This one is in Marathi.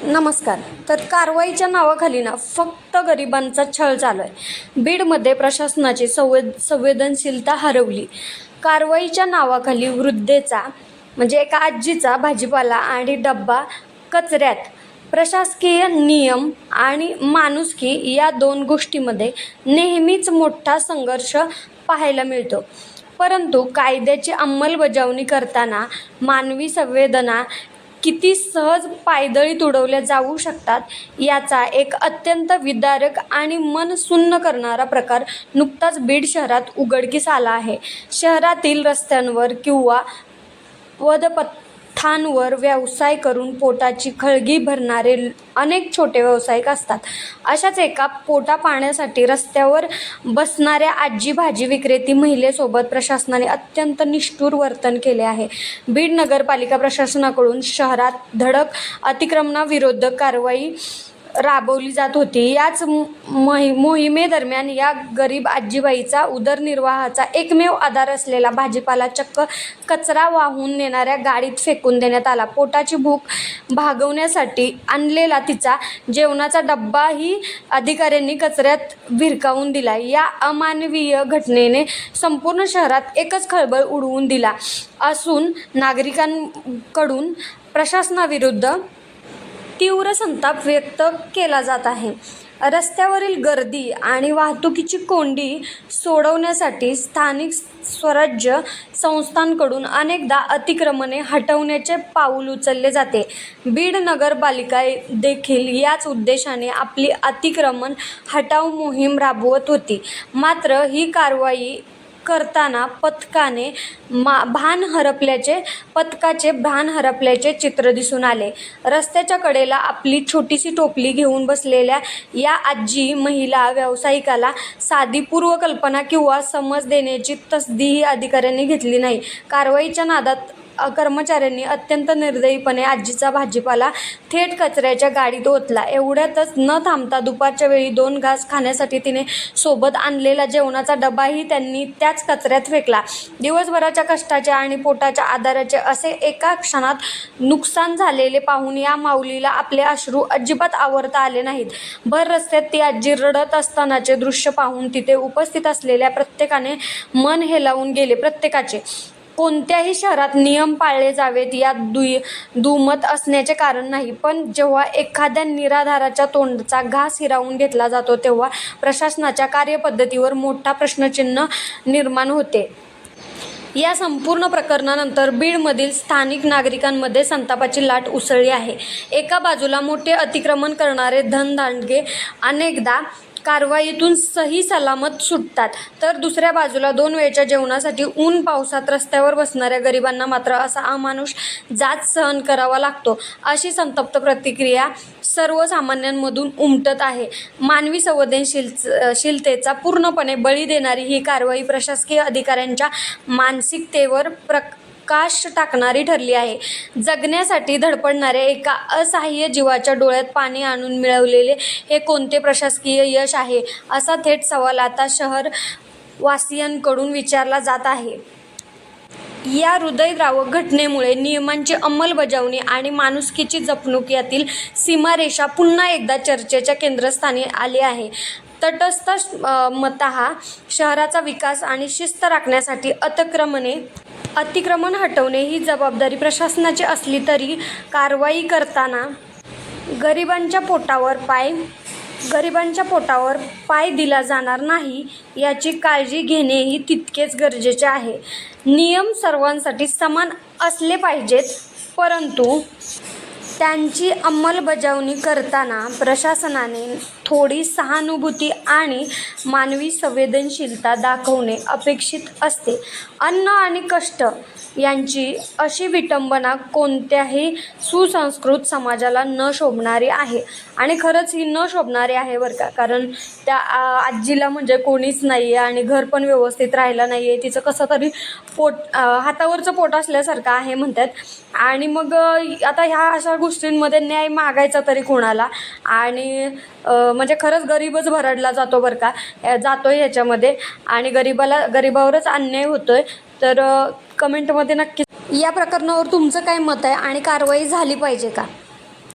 नमस्कार. तर कारवाईच्या नावाखाली फक्त गरिबांचा छळ चालू आहे. बीडमध्ये प्रशासनाची संवेदनशीलता हरवली. कारवाईच्या नावाखाली वृद्धेचा म्हणजे एका आजीचा भाजीपाला आणि डब्बा कचऱ्यात. प्रशासकीय नियम आणि माणुसकी या दोन गोष्टींमध्ये नेहमीच मोठा संघर्ष पाहायला मिळतो. परंतु कायद्याची अंमलबजावणी करताना मानवी संवेदना किती सहज पायदळी तुडवल्या जाऊ शकतात याचा एक अत्यंत विदारक आणि मन सुन्न करणारा प्रकार नुकताच बीड शहरात उघडकीस आला आहे. शहरातील रस्त्यांवर किंवा पदपथांवर व्यवसाय करून पोटाची खळगी भरणारे अनेक छोटे व्यावसायिक असतात. अशाच एका पोटापाण्यासाठी रस्त्यावर बसणाऱ्या आजी भाजी विक्रेती महिलेसोबत प्रशासनाने अत्यंत निष्ठुर वर्तन केले आहे. बीड नगरपालिका प्रशासनाकडून शहरात धडक अतिक्रमणाविरोधात कारवाई राबवली जात होती. याच मोहिमेदरम्यान या गरीब आजीबाईचा उदरनिर्वाहाचा एकमेव आधार असलेला भाजीपाला चक्क कचरा वाहून नेणाऱ्या गाडीत फेकून देण्यात आला. पोटाची भूक भागवण्यासाठी आणलेला तिचा जेवणाचा डब्बाही अधिकाऱ्यांनी कचऱ्यात भिरकावून दिला. या अमानवीय घटनेने संपूर्ण शहरात एकच खळबळ उडवून दिला असून नागरिकांकडून प्रशासनाविरुद्ध तीव्र संताप व्यक्त केला जात आहे. रस्त्यावरील गर्दी आणि वाहतुकीची कोंडी सोडवण्यासाठी स्थानिक स्वराज्य संस्थांकडून अनेकदा अतिक्रमणे हटवण्याचे पाऊल उचलले जाते. बीड नगरपालिका देखील याच उद्देशाने आपली अतिक्रमण हटाव मोहीम राबवत होती. मात्र ही कारवाई करताना पथकाचे भान हरपल्याचे चित्र दिसून आले. रस्त्याच्या कडेला आपली छोटीशी टोपली घेऊन बसलेल्या या आजी महिला व्यावसायिकाला साधी पूर्वकल्पना किंवा समज देण्याची तसदीही अधिकाऱ्यांनी घेतली नाही. कारवाईच्या नादात कर्मचाऱ्यांनी अत्यंत निर्दयीपणे आजीचा भाजीपाला थेट कचऱ्याच्या गाडीत ओतला. एवढ्यातच न थांबता दुपारच्या वेळी 2 घास खाण्यासाठी तिने सोबत आणलेला जेवणाचा डबाही त्यांनी त्याच कचऱ्यात फेकला. दिवसभराच्या कष्टाचे आणि पोटाच्या आधाराचे असे एका क्षणात नुकसान झालेले पाहून या माऊलीला आपले अश्रू अजिबात आवरता आले नाहीत. भर रस्त्यात ती आजी रडत असतानाचे दृश्य पाहून तिथे उपस्थित असलेल्या प्रत्येकाने मन हेलावून गेले. प्रत्येकाचे कोणत्याही शहरात नियम पाळले जावेत यात दुमत असण्याचे कारण नाही, पण जेव्हा एखाद्या निराधाराच्या तोंडचा घास हिरावून घेतला जातो तेव्हा प्रशासनाच्या कार्यपद्धतीवर मोठा प्रश्नचिन्ह निर्माण होते. या संपूर्ण प्रकरणानंतर बीडमधील स्थानिक नागरिकांमध्ये संतापाची लाट उसळली आहे. एका बाजूला मोठे अतिक्रमण करणारे धनदांडगे अनेकदा कारवाईतून सही सलामत सुटतात, तर दुसऱ्या बाजूला 2 वेळच्या जेवणासाठी ऊन पावसात रस्त्यावर बसणाऱ्या गरिबांना मात्र असा अमानुष जाच सहन करावा लागतो. अशी संतप्त प्रतिक्रिया सर्वसामान्यांमधून उमटत आहे. मानवी संवेदनशीलतेचा पूर्णपणे बळी देणारी ही कारवाई प्रशासकीय अधिकाऱ्यांच्या मानसिकतेवर प्रकाश टाकणारी ठरली आहे. जगण्यासाठी धडपडणाऱ्या एका असहाय्य जीवाच्या डोळ्यात पाणी आणून मिळवलेले हे कोणते प्रशासकीय यश आहे, असा थेट सवाल आता शहरवासियांकडून विचारला जात आहे. या हृदयद्रावक घटनेमुळे नियमांची अंमलबजावणी आणि माणुसकीची जपणूक यातील सीमारेषा पुन्हा एकदा चर्चेच्या केंद्रस्थानी आली आहे. तटस्थ मतः शहराचा विकास आणि शिस्त राखण्यासाठी अतिक्रमण हटवणे ही जबाबदारी प्रशासनाची असली तरी कारवाई करताना गरिबांच्या पोटावर पाय दिला जाणार नाही याची काळजी घेणेही तितकेच गरजेचे आहे. नियम सर्वांसाठी समान असले पाहिजेत, परंतु त्यांची अंमलबजावणी करताना प्रशासनाने थोडी सहानुभूती आणि मानवी संवेदनशीलता दाखवणे अपेक्षित असते. अन्न आणि कष्ट यांची अशी विटंबना कोणत्याही सुसंस्कृत समाजाला न शोभणारी आहे आणि खरंच ही न शोभणारी आहे बरं का. कारण त्या आजीला म्हणजे कोणीच नाही आहे आणि घर पण व्यवस्थित राहिलं नाही आहे. तिचं कसं तरी हातावरचं पोट असल्यासारखं आहे म्हणतात. आणि मग आता ह्या अशा गोष्टींमध्ये न्याय मागायचा तरी कोणाला, आणि म्हणजे खरंच गरीबच भरडला जातो बरं का, जातोय ह्याच्यामध्ये आणि गरीबावरच अन्याय होतोय. तर कमेंटमध्ये नक्की या प्रकरणावर तुमचं काय मत आहे आणि कारवाई झाली पाहिजे का?